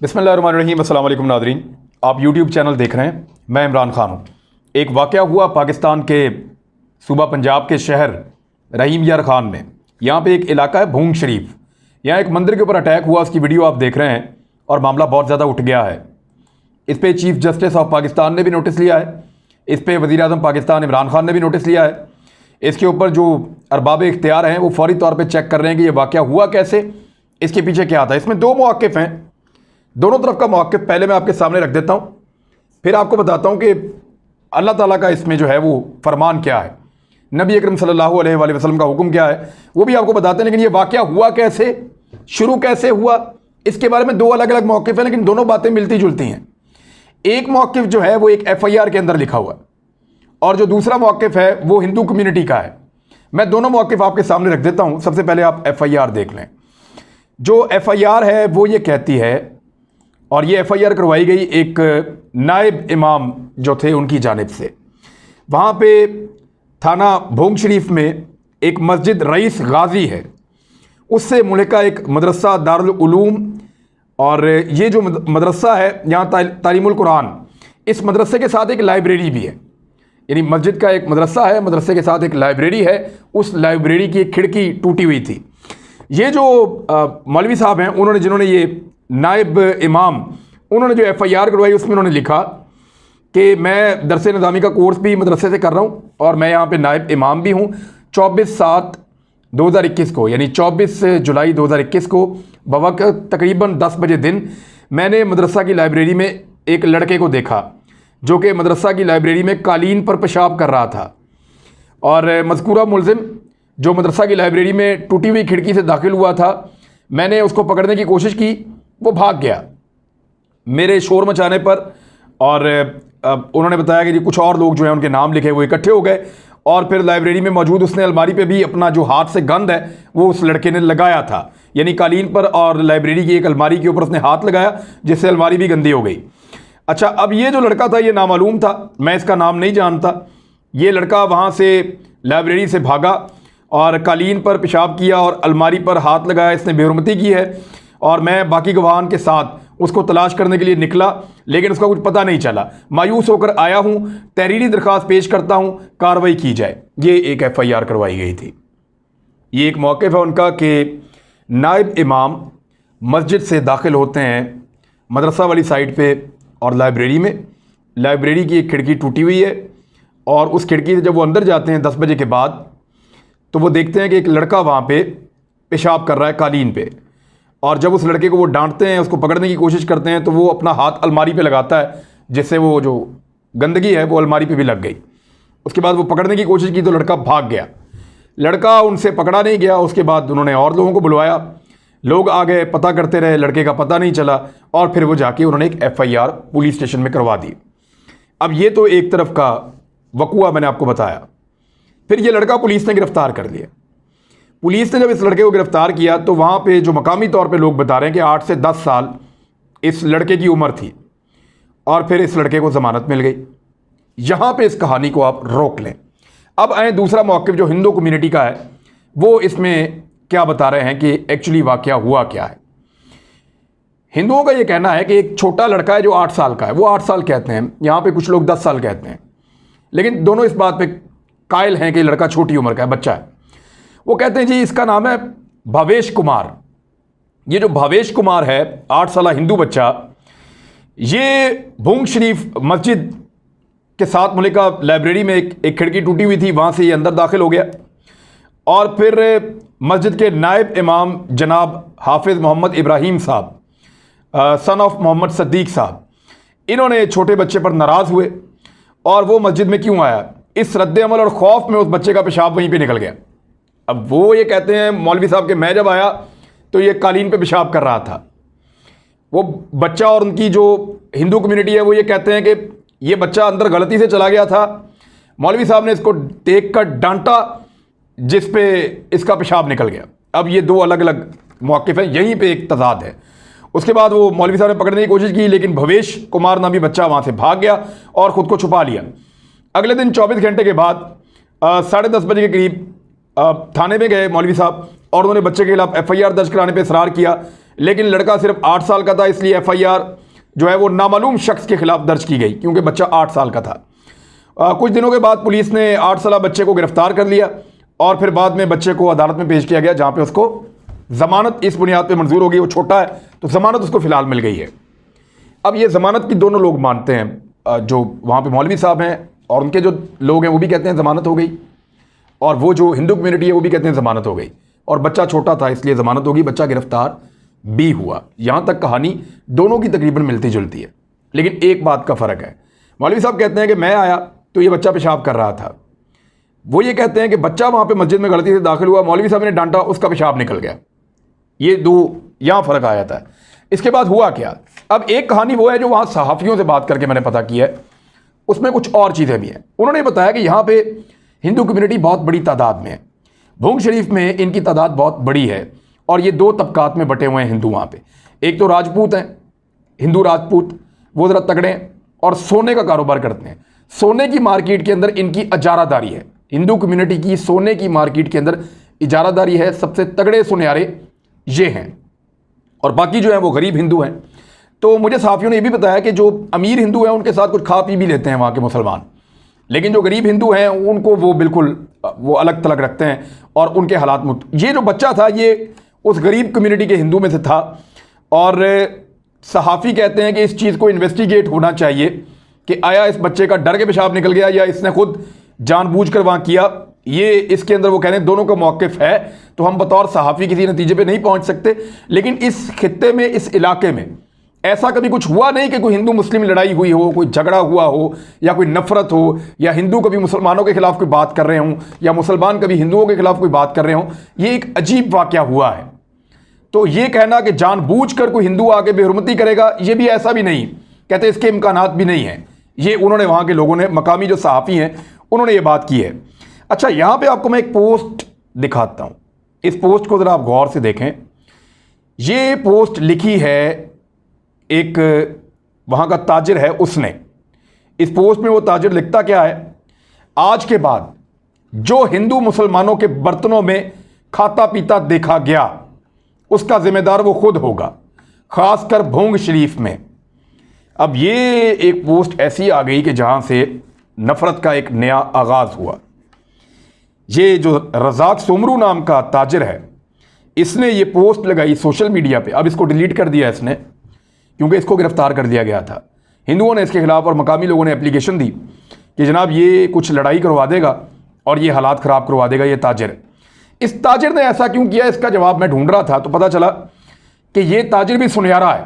बिस्मिल्लाहिर्रहमानिर्रहीम। अस्सलाम वालेकुम नादरीन, आप यूट्यूब चैनल देख रहे हैं। मैं इमरान खान हूँ। एक वाक़या हुआ पाकिस्तान के सूबा पंजाब के शहर रहीम यार ख़ान में। यहाँ पे एक इलाका है भूंग शरीफ। यहाँ एक मंदिर के ऊपर अटैक हुआ, उसकी वीडियो आप देख रहे हैं और मामला बहुत ज़्यादा उठ गया है। इस पर चीफ़ जस्टिस ऑफ पाकिस्तान ने भी नोटिस लिया है, इस पर वज़ीर आज़म पाकिस्तान इमरान खान ने भी नोटिस लिया है। इसके ऊपर जो अरबाब इख्तियार हैं वो फौरी तौर पर चेक कर रहे हैं कि ये वाक़या हुआ कैसे, इसके पीछे क्या था। इसमें दो मौक़िफ़ हैं, दोनों तरफ का मौक़िफ़ पहले मैं आपके सामने रख देता हूँ, फिर आपको बताता हूँ कि अल्लाह ताला का इसमें जो है वो फरमान क्या है, नबी अकरम सल्लल्लाहु अलैहि वसल्लम का हुक्म क्या है, वो भी आपको बताते हैं। लेकिन ये वाक़या हुआ कैसे, शुरू कैसे हुआ, इसके बारे में दो अलग अलग मौक़िफ़ हैं, लेकिन दोनों बातें मिलती जुलती हैं। एक मौक़िफ़ जो है वो एक FIR के अंदर लिखा हुआ है और जो दूसरा मौक़िफ़ है वो हिंदू कम्युनिटी का है। मैं दोनों मौक़िफ़ आपके सामने रख देता हूँ। सबसे पहले आप FIR देख लें। जो FIR है वो ये कहती है, और ये FIR करवाई गई एक नायब इमाम जो थे उनकी जानिब से। वहाँ पे थाना भूंग शरीफ में एक मस्जिद रईस गाजी है, उससे मुल्का एक मदरसा दारुल उलूम, और ये जो मदरसा है यहाँ तालीमुल कुरान, इस मदरसे के साथ एक लाइब्रेरी भी है। यानी मस्जिद का एक मदरसा है, मदरसे के साथ एक लाइब्रेरी है। उस लाइब्रेरी की एक खिड़की टूटी हुई थी। ये जो मौलवी साहब हैं, उन्होंने जिन्होंने ये नायब इमाम, उन्होंने जो FIR करवाई उसमें उन्होंने लिखा कि मैं दरस निज़ामी का कोर्स भी मदरसे से कर रहा हूँ और मैं यहाँ पे नायब इमाम भी हूँ। 24/7/2021 को, यानी 24 जुलाई 2021 को बवक्त तकरीबन 10 बजे दिन मैंने मदरसा की लाइब्रेरी में एक लड़के को देखा जो कि मदरसा की लाइब्रेरी में कालीन पर पेशाब कर रहा था। और मज़कूरा मुलज़िम जो मदरसा की लाइब्रेरी में टूटी हुई खिड़की से दाखिल हुआ था, मैंने उसको पकड़ने की कोशिश की, वो भाग गया मेरे शोर मचाने पर। और उन्होंने बताया कि जी कुछ और लोग जो हैं उनके नाम लिखे वो इकट्ठे हो गए, और फिर लाइब्रेरी में मौजूद उसने अलमारी पे भी अपना जो हाथ से गंद है वो उस लड़के ने लगाया था। यानी कालीन पर और लाइब्रेरी की एक अलमारी के ऊपर उसने हाथ लगाया, जिससे अलमारी भी गंदी हो गई। अच्छा, अब ये जो लड़का था ये नामालूम था, मैं इसका नाम नहीं जानता। ये लड़का वहाँ से लाइब्रेरी से भागा और कालीन पर पेशाब किया और अलमारी पर हाथ लगाया, इसने बेहुरमती की है। और मैं बाकी गवाहान के साथ उसको तलाश करने के लिए निकला, लेकिन उसका कुछ पता नहीं चला। मायूस होकर आया हूँ, तहरीरी दरख्वास्त पेश करता हूँ, कार्रवाई की जाए। ये एक FIR करवाई गई थी। ये एक मौक़िफ़ है उनका कि नायब इमाम मस्जिद से दाखिल होते हैं मदरसा वाली साइड पे और लाइब्रेरी में, लाइब्रेरी की एक खिड़की टूटी हुई है, और उस खिड़की से जब वो अंदर जाते हैं 10 बजे के बाद, तो वो देखते हैं कि एक लड़का वहाँ पे पेशाब कर रहा है कालीन पे। और जब उस लड़के को वो डांटते हैं, उसको पकड़ने की कोशिश करते हैं, तो वो अपना हाथ अलमारी पे लगाता है, जिससे वो जो गंदगी है वो अलमारी पे भी लग गई। उसके बाद वो पकड़ने की कोशिश की तो लड़का भाग गया। लड़का उनसे पकड़ा नहीं गया। उसके बाद उन्होंने और लोगों को बुलवाया, लोग आ गए, पता करते रहे, लड़के का पता नहीं चला, और फिर वो जाके उन्होंने एक FIR पुलिस स्टेशन में करवा दी। अब ये तो एक तरफ का वक़ुआ मैंने आपको बताया। फिर ये लड़का पुलिस ने गिरफ़्तार कर लिया। पुलिस ने जब इस लड़के को गिरफ़्तार किया तो वहाँ पे जो मकामी तौर पे लोग बता रहे हैं कि 8 से 10 साल इस लड़के की उम्र थी, और फिर इस लड़के को ज़मानत मिल गई। यहाँ पे इस कहानी को आप रोक लें। अब आए दूसरा मौक़िफ़ जो हिंदू कम्युनिटी का है, वो इसमें क्या बता रहे हैं कि एक्चुअली वाक़या हुआ क्या है। हिंदुओं का ये कहना है कि एक छोटा लड़का है जो 8 साल का है, वो 8 साल कहते हैं, यहाँ पे कुछ लोग 10 साल कहते हैं, लेकिन दोनों इस बात पे कायल हैं कि लड़का छोटी उम्र का है, बच्चा है। वो कहते हैं जी इसका नाम है भावेश कुमार। ये जो भावेश कुमार है 8 साल हिंदू बच्चा, ये भूंग शरीफ मस्जिद के साथ मुल्का लाइब्रेरी में एक खिड़की टूटी हुई थी, वहाँ से ये अंदर दाखिल हो गया। और फिर मस्जिद के नायब इमाम जनाब हाफिज़ मोहम्मद इब्राहीम साहब, सन ऑफ मोहम्मद सद्दीक साहब, इन्होंने छोटे बच्चे पर नाराज़ हुए और वो मस्जिद में क्यों आया, इस रद्द-ए-अमल और खौफ में उस बच्चे का पेशाब वहीं पे निकल गया। अब वो ये कहते हैं मौलवी साहब कि मैं जब आया तो ये कालीन पे पेशाब कर रहा था। वो बच्चा और उनकी जो हिंदू कम्युनिटी है वो ये कहते हैं कि ये बच्चा अंदर गलती से चला गया था, मौलवी साहब ने इसको देख कर डांटा, जिस पे इसका पेशाब निकल गया। अब ये दो अलग अलग मौक़िफ़ हैं, यहीं पे एक तज़ाद है। उसके बाद वो मौलवी साहब ने पकड़ने की कोशिश की, लेकिन भवेश कुमार नामी बच्चा वहाँ से भाग गया और ख़ुद को छुपा लिया। अगले दिन 24 घंटे के बाद 10:30 बजे के करीब थाने में गए मौलवी साहब, और उन्होंने बच्चे के खिलाफ FIR दर्ज कराने पर इसरार किया, लेकिन लड़का सिर्फ 8 साल का था, इसलिए FIR जो है वो नामालूम शख्स के खिलाफ दर्ज की गई क्योंकि बच्चा 8 साल का था। कुछ दिनों के बाद पुलिस ने 8 साल बच्चे को गिरफ्तार कर लिया और फिर बाद में बच्चे को अदालत में पेश किया गया, जहां पे उसको जमानत इस बुनियाद पे मंजूर हो गई। वो छोटा है तो जमानत उसको फिलहाल मिल गई है। अब ये जमानत की दोनों लोग मानते हैं, जो वहाँ पे मौलवी साहब हैं और उनके जो लोग हैं वो भी कहते हैं ज़मानत हो गई, और वो जो हिंदू कम्युनिटी है वो भी कहते हैं ज़मानत हो गई, और बच्चा छोटा था इसलिए ज़मानत होगी, बच्चा गिरफ्तार भी हुआ। यहाँ तक कहानी दोनों की तकरीबन मिलती जुलती है, लेकिन एक बात का फ़र्क है। मौलवी साहब कहते हैं कि मैं आया तो ये बच्चा पेशाब कर रहा था, वो ये कहते हैं कि बच्चा वहाँ पे मस्जिद में गलती से दाखिल हुआ, मौलवी साहब ने डांटा, उसका पेशाब निकल गया। ये दो यहाँ फ़र्क आ जाता है। इसके बाद हुआ क्या? अब एक कहानी वो है जो वहाँ सहाफ़ियों से बात करके मैंने पता की है, उसमें कुछ और चीज़ें भी हैं। उन्होंने बताया कि यहाँ पे हिंदू कम्युनिटी बहुत बड़ी तादाद में है, भूंग शरीफ में इनकी तादाद बहुत बड़ी है, और ये 2 तबकात में बटे हुए हैं हिंदू वहाँ पे। एक तो राजपूत हैं, हिंदू राजपूत, वो ज़रा तगड़े हैं और सोने का कारोबार करते हैं। सोने की मार्केट के अंदर इनकी इजारादारी है, हिंदू कम्युनिटी की सोने की मार्केट के अंदर इजारादारी है। सबसे तगड़े सुनयारे ये हैं, और बाकी जो है वो गरीब हिंदू हैं। तो मुझे सहाफ़ियों ने ये भी बताया कि जो अमीर हिंदू हैं उनके साथ कुछ खा पी भी लेते हैं वहाँ के मुसलमान, लेकिन जो गरीब हिंदू हैं उनको वो बिल्कुल वो अलग थलग रखते हैं और उनके हालात। ये जो बच्चा था ये उस गरीब कम्युनिटी के हिंदू में से था, और सहाफ़ी कहते हैं कि इस चीज़ को इन्वेस्टिगेट होना चाहिए कि आया इस बच्चे का डर के पेशाब निकल गया या इसने खुद जानबूझकर वहाँ किया। ये इसके अंदर वो कह रहे हैं दोनों का मौक़िफ़ है, तो हम बतौर सहाफ़ी किसी नतीजे पे नहीं पहुँच सकते। लेकिन इस खित्ते में, इस इलाके में ऐसा कभी कुछ हुआ नहीं कि कोई हिंदू मुस्लिम लड़ाई हुई हो, कोई झगड़ा हुआ हो, या कोई नफ़रत हो, या हिंदू कभी मुसलमानों के खिलाफ कोई बात कर रहे हों, या मुसलमान कभी हिंदुओं के खिलाफ कोई बात कर रहे हों। ये एक अजीब वाक़या हुआ है। तो ये कहना कि जानबूझकर कोई हिंदू आके बेहुरमती करेगा, ये भी ऐसा भी नहीं, कहते इसके इम्कानात भी नहीं हैं। ये उन्होंने वहाँ के लोगों ने, मकामी जो सहाफ़ी हैं, उन्होंने ये बात की है। अच्छा, यहाँ पे आपको मैं एक पोस्ट दिखाता हूँ, इस पोस्ट को ज़रा आप गौर से देखें। ये पोस्ट लिखी है एक वहाँ का ताजिर है, उसने। इस पोस्ट में वो ताजिर लिखता क्या है? आज के बाद जो हिंदू मुसलमानों के बर्तनों में खाता पीता देखा गया उसका जिम्मेदार वो खुद होगा, ख़ासकर भूंग शरीफ में। अब ये एक पोस्ट ऐसी आ गई कि जहाँ से नफ़रत का एक नया आगाज़ हुआ। ये जो रज़ाक सोमरू नाम का ताजिर है, इसने ये पोस्ट लगाई सोशल मीडिया पे। अब इसको डिलीट कर दिया इसने, क्योंकि इसको गिरफ्तार कर दिया गया था। हिंदुओं ने इसके खिलाफ और मकामी लोगों ने एप्लीकेशन दी कि जनाब ये कुछ लड़ाई करवा देगा और ये हालात ख़राब करवा देगा ये ताजिर। इस ताजिर ने ऐसा क्यों किया, इसका जवाब मैं ढूंढ रहा था तो पता चला कि ये ताजिर भी सुनहरा है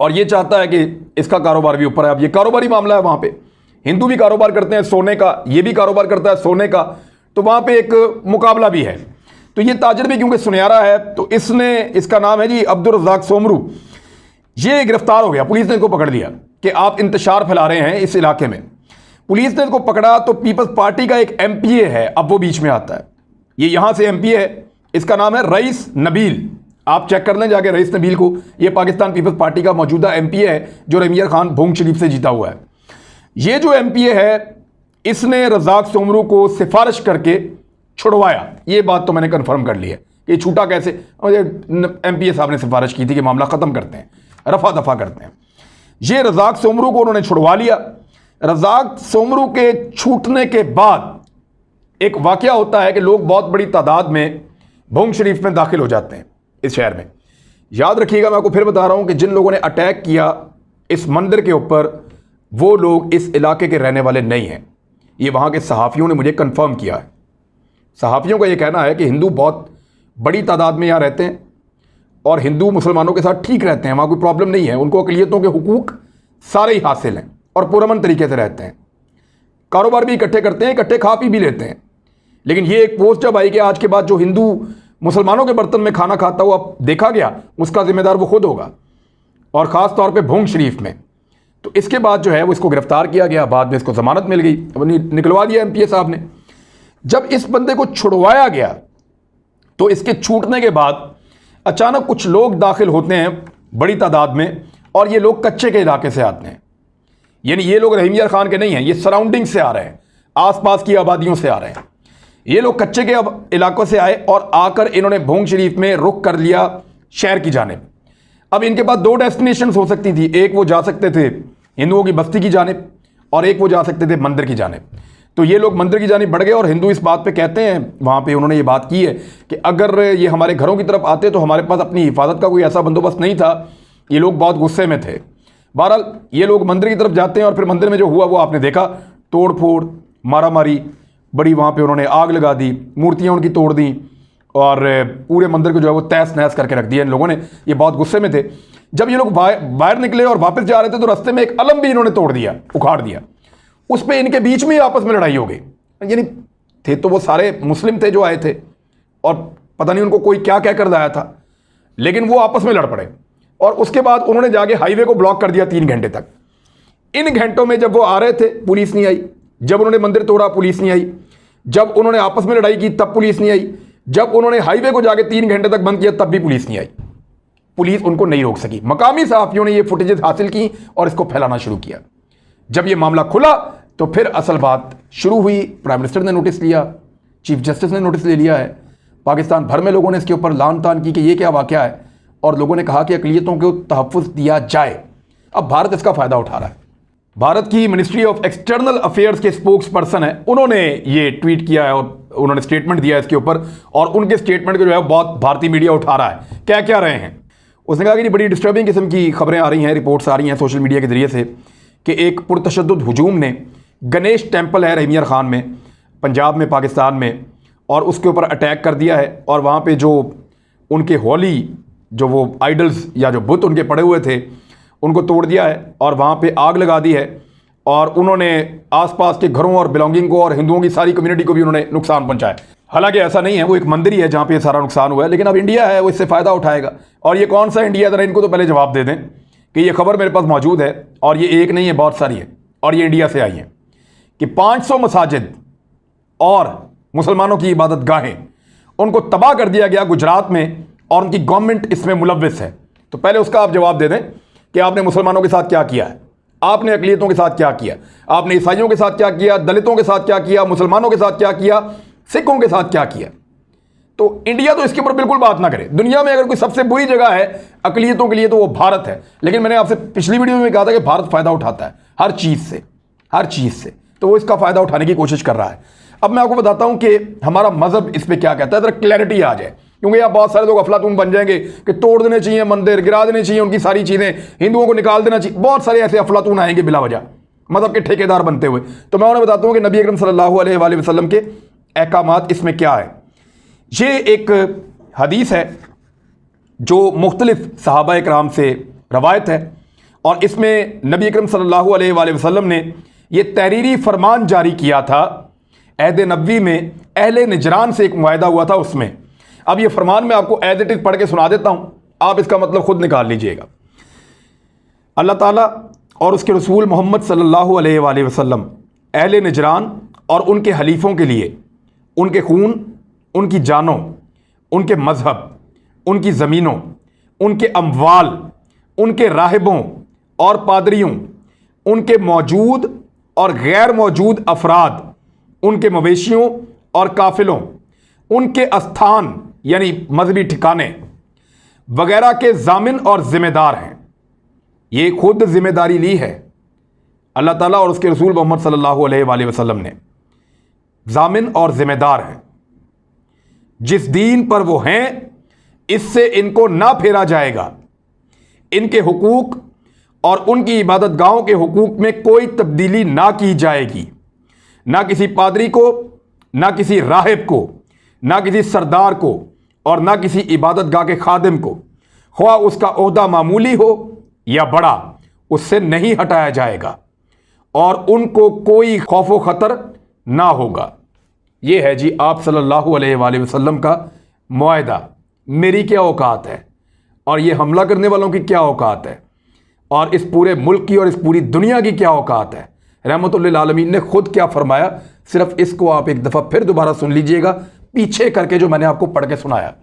और ये चाहता है कि इसका कारोबार भी ऊपर है। अब ये कारोबारी मामला है, वहाँ पे हिंदू भी कारोबार करते हैं सोने का, ये भी कारोबार करता है सोने का, तो वहाँ पे एक मुकाबला भी है। तो ये ताजिर भी क्योंकि सुनहरा है, तो इसने, इसका नाम है जी अब्दुल रज़ाक सोमरू, ये गिरफ्तार हो गया। पुलिस ने इसको पकड़ लिया कि आप इंतशार फैला रहे हैं इस इलाके में। पुलिस ने इसको पकड़ा तो पीपल्स पार्टी का एक MPA है, अब वो बीच में आता है। ये यहाँ से MPA है, इसका नाम है रईस नबील। आप चेक कर लें जाके रईस नबील को। ये पाकिस्तान पीपल्स पार्टी का मौजूदा MPA है जो रमीर खान भूंग शरीफ से जीता हुआ है। ये जो MPA है, इसने रज़ाक सोमरू को सिफारिश करके छुड़वाया। ये बात तो मैंने कन्फर्म कर ली है कि छूटा कैसे। MPA साहब ने सिफारिश की थी कि मामला ख़त्म करते हैं, रफा दफा करते हैं। ये रज़ाक सोमरू को उन्होंने छुड़वा लिया। रज़ाक सोमरू के छूटने के बाद एक वाक़या होता है कि लोग बहुत बड़ी तादाद में भूंग शरीफ में दाखिल हो जाते हैं इस शहर में। याद रखिएगा, मैं आपको फिर बता रहा हूं कि जिन लोगों ने अटैक किया इस मंदिर के ऊपर, वो लोग इस इलाके के रहने वाले नहीं हैं। ये वहाँ के सहाफ़ियों ने मुझे कंफर्म किया है। सहाफ़ियों का ये कहना है कि हिंदू बहुत बड़ी तादाद में यहाँ रहते हैं और हिंदू मुसलमानों के साथ ठीक रहते हैं, वहाँ कोई प्रॉब्लम नहीं है। उनको अक़लियतों के हुकूक सारे ही हासिल हैं और पुरअमन तरीके से रहते हैं, कारोबार भी इकट्ठे करते हैं, इकट्ठे खा पी भी लेते हैं। लेकिन ये एक पोस्ट जब आई कि आज के बाद जो हिंदू मुसलमानों के बर्तन में खाना खाता हुआ देखा गया उसका जिम्मेदार वो खुद होगा, और ख़ास तौर पे भूंग शरीफ में। तो इसके बाद जो है वो इसको गिरफ्तार किया गया, बाद में इसको ज़मानत मिल गई, निकलवा दिया MPA साहब ने। जब इस बंदे को छुड़वाया गया तो इसके छूटने के बाद अचानक कुछ लोग दाखिल होते हैं बड़ी तादाद में, और ये लोग कच्चे के इलाके से आते हैं। यानी ये लोग रहीम यार खान के नहीं हैं, ये सराउंडिंग से आ रहे हैं, आसपास की आबादियों से आ रहे हैं। ये लोग कच्चे के इलाकों से आए और आकर इन्होंने भूंग शरीफ में रुख कर लिया शहर की जानिब। अब इनके पास दो डेस्टिनेशंस हो सकती थी, एक वो जा सकते थे हिंदुओं की बस्ती की जानिब और एक वो जा सकते थे मंदिर की जानिब। तो ये लोग मंदिर की जानिब बढ़ गए और हिंदू इस बात पे कहते हैं, वहाँ पे उन्होंने ये बात की है कि अगर ये हमारे घरों की तरफ आते तो हमारे पास अपनी हिफाजत का कोई ऐसा बंदोबस्त नहीं था। ये लोग बहुत गुस्से में थे। बहरहाल ये लोग मंदिर की तरफ जाते हैं और फिर मंदिर में जो हुआ वो आपने देखा, तोड़ फोड़, मारा मारी, बड़ी वहाँ पर उन्होंने आग लगा दी, मूर्तियाँ उनकी तोड़ दी और पूरे मंदिर को जो है वो तहस नहस करके रख दिया इन लोगों ने। ये बहुत गुस्से में थे। जब ये लोग बाहर निकले और वापस जा रहे थे तो रास्ते में एक अलम भी इन्होंने तोड़ दिया, उखाड़ दिया। उस पर इनके बीच में आपस में लड़ाई हो गई। यानी थे तो वो सारे मुस्लिम थे जो आए थे और पता नहीं उनको कोई क्या कहकर लाया था, लेकिन वो आपस में लड़ पड़े और उसके बाद उन्होंने जाके हाईवे को ब्लॉक कर दिया 3 घंटे तक। इन घंटों में जब वो आ रहे थे पुलिस नहीं आई, जब उन्होंने मंदिर तोड़ा पुलिस नहीं आई, जब उन्होंने आपस में लड़ाई की तब पुलिस नहीं आई, जब उन्होंने हाईवे को जाके 3 घंटे तक बंद किया तब भी पुलिस नहीं आई। पुलिस उनको नहीं रोक सकी। मकामी सहाफियों ने ये फुटेजेस हासिल की और इसको फैलाना शुरू किया। जब ये मामला खुला तो फिर असल बात शुरू हुई। प्राइम मिनिस्टर ने नोटिस लिया, चीफ जस्टिस ने नोटिस ले लिया है, पाकिस्तान भर में लोगों ने इसके ऊपर लान तान की कि ये क्या वाक़या है और लोगों ने कहा कि अक़लियतों को तहफ़्फ़ुज़ दिया जाए। अब भारत इसका फ़ायदा उठा रहा है। भारत की मिनिस्ट्री ऑफ एक्सटर्नल अफेयर्स के स्पोक्स पर्सन है, उन्होंने ये ट्वीट किया है और उन्होंने स्टेटमेंट दिया है इसके ऊपर और उनके स्टेटमेंट को जो है बहुत भारतीय मीडिया उठा रहा है। क्या क्या रहे हैं उसने कहा कि बड़ी डिस्टर्बिंग किस्म की खबरें आ रही हैं, रिपोर्ट्स आ रही हैं सोशल मीडिया के ज़रिए से कि एक पुरतशद्दुद हुजूम ने गणेश टेम्पल है रहीमियर ख़ान में, पंजाब में, पाकिस्तान में, और उसके ऊपर अटैक कर दिया है और वहाँ पे जो उनके होली जो वो आइडल्स या जो बुत उनके पड़े हुए थे उनको तोड़ दिया है और वहाँ पे आग लगा दी है और उन्होंने आसपास के घरों और बिलोंगिंग को और हिंदुओं की सारी कम्युनिटी को भी उन्होंने नुकसान पहुँचाया। हालांकि ऐसा नहीं है, वो एक मंदिर ही है जहाँ पे ये सारा नुकसान हुआ है, लेकिन अब इंडिया है वो इससे फ़ायदा उठाएगा। और ये कौन सा इंडिया, ज़रा इनको तो पहले जवाब दे दें कि ये खबर मेरे पास मौजूद है और ये एक नहीं है, बहुत सारी है और ये इंडिया से आई है कि 500 मसाजिद और मुसलमानों की इबादत गाहें उनको तबाह कर दिया गया गुजरात में और उनकी गवर्नमेंट इसमें मुलव्विस है। तो पहले उसका आप जवाब दे दें कि आपने मुसलमानों के साथ क्या किया है, आपने अक़लियतों के साथ क्या किया, आपने ईसाइयों के साथ क्या किया, दलितों के साथ क्या किया, मुसलमानों के साथ क्या किया, सिखों के साथ क्या किया। तो इंडिया तो इसके ऊपर बिल्कुल बात ना करे। दुनिया में अगर कोई सबसे बुरी जगह है अक़लियतों के लिए तो वो भारत है। लेकिन मैंने आपसे पिछली वीडियो में कहा था कि भारत फ़ायदा उठाता है हर चीज़ से, हर चीज़ से, तो वो इसका फ़ायदा उठाने की कोशिश कर रहा है। अब मैं आपको बताता हूं कि हमारा मजहब इस पर क्या कहता है, जरा क्लैरिटी आ जाए, क्योंकि यहाँ बहुत सारे लोग अफलातून बन जाएंगे कि तोड़ देने चाहिए मंदिर, गिरा देने चाहिए उनकी सारी चीज़ें, हिंदुओं को निकाल देना चाहिए। बहुत सारे ऐसे अफलातून आएंगे बिला वजह, मजहब के ठेकेदार बनते हुए। तो मैं उन्हें बताता हूँ कि नबी अकरम सल्लल्लाहु अलैहि वसल्लम के अहकामात इसमें क्या है। ये एक हदीस है जो मुख्तलिफ सहाबा इकराम से रवायत है और इसमें नबी अकरम सल्लल्लाहु अलैहि वसल्लम ने ये तहरीरी फरमान जारी किया था। अहद नबवी में अहले निजरान से एक मुआहदा हुआ था उसमें। अब ये फरमान मैं आपको एज इट इज़ पढ़ के सुना देता हूँ, आप इसका मतलब खुद निकाल लीजिएगा। अल्लाह ताला और उसके रसूल मोहम्मद सल्लल्लाहु अलैहि वसल्लम अहले निजरान और उनके हलीफ़ों के लिए उनके खून, उनकी जानों, उनके मज़हब, उनकी ज़मीनों, उनके अमवाल, उनके राहिबों और पादरियों, उनके मौजूद और गैर मौजूद अफराद, उनके मवेशियों और काफिलों, उनके स्थान यानी मजहबी ठिकाने वगैरह के जामिन और ज़िम्मेदार हैं। ये खुद जिम्मेदारी ली है अल्लाह ताला और उसके रसूल मोहम्मद सल्लल्लाहु अलैहि वसल्लम ने। जामिन और ज़िम्मेदार हैं, जिस दीन पर वो हैं इससे इनको ना फेरा जाएगा। इनके हुकूक और उनकी इबादत गाहों के हुकूक में कोई तब्दीली ना की जाएगी। ना किसी पादरी को, ना किसी राहिब को, ना किसी सरदार को और ना किसी इबादत गाह के खादिम को, ख्वाह उसका ओहदा मामूली हो या बड़ा, उससे नहीं हटाया जाएगा और उनको कोई खौफ व ख़तर ना होगा। ये है जी आप सल्लल्लाहु अलैहि वसल्लम का मुआहदा। मेरी क्या औकात है और ये हमला करने वालों की क्या औकात है और इस पूरे मुल्क की और इस पूरी दुनिया की क्या औकात है। रहमतुल्लिल आलमीन ने खुद क्या फरमाया, सिर्फ इसको आप एक दफ़ा फिर दोबारा सुन लीजिएगा पीछे करके जो मैंने आपको पढ़ के सुनाया।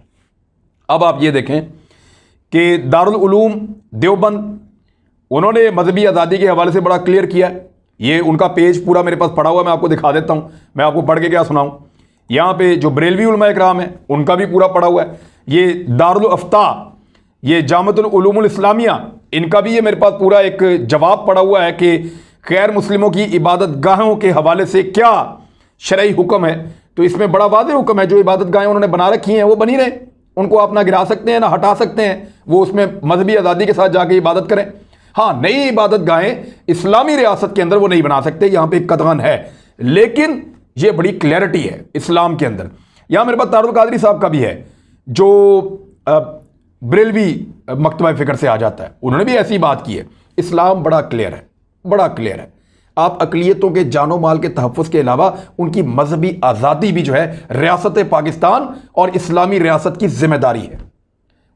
अब आप ये देखें कि दारुल उलूम देवबंद, उन्होंने मजहबी आज़ादी के हवाले से बड़ा क्लियर किया। ये उनका पेज पूरा मेरे पास पड़ा हुआ है, मैं आपको दिखा देता हूँ, मैं आपको पढ़ के क्या सुनाऊँ। यहाँ पे जो बरेलवी उलमा इकराम है उनका भी पूरा पड़ा हुआ है। ये दारुल अफ्ता ये जामतुल उलूमुल इस्लामिया, इनका भी ये मेरे पास पूरा एक जवाब पड़ा हुआ है कि गैर मुस्लिमों की इबादत गाहों के हवाले से क्या शरई हुक्म है। तो इसमें बड़ा वाज़ेह हुक्म है, जो इबादत गाहें उन्होंने बना रखी हैं वो बनी रहे, उनको आप ना गिरा सकते हैं ना हटा सकते हैं, वो उसमें मजहबी आज़ादी के साथ जाके इबादत करें। हाँ, नई इबादत गाहें इस्लामी रियासत के अंदर वो नहीं बना सकते, यहाँ पे एक कतगन है, लेकिन ये बड़ी क्लैरिटी है इस्लाम के अंदर। यहाँ मेरे पास तारुल कादरी साहब का भी है, जो बरेलवी मकतबा फ़िक्र से आ जाता है, उन्होंने भी ऐसी बात की है। इस्लाम बड़ा क्लियर है, बड़ा क्लियर है। आप अक़लियतों के जानो माल के तहफ़्फ़ुज़ के अलावा उनकी मजहबी आज़ादी भी जो है रियासत पाकिस्तान और इस्लामी रियासत की जिम्मेदारी है।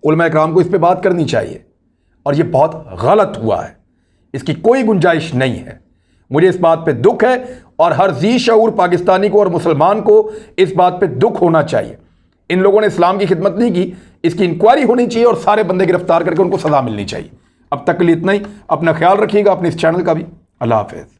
उलमा इकराम को इस पर बात करनी चाहिए, और ये बहुत गलत हुआ है, इसकी कोई गुंजाइश नहीं है। मुझे इस बात पे दुख है, और हर जी शऊर पाकिस्तानी को और मुसलमान को इस बात पे दुख होना चाहिए। इन लोगों ने इस्लाम की खिदमत नहीं की, इसकी इंक्वायरी होनी चाहिए और सारे बंदे गिरफ्तार करके उनको सज़ा मिलनी चाहिए। अब तक के लिए इतना ही। अपना ख्याल रखिएगा, अपने इस चैनल का भी। अल्लाह हाफ़िज़।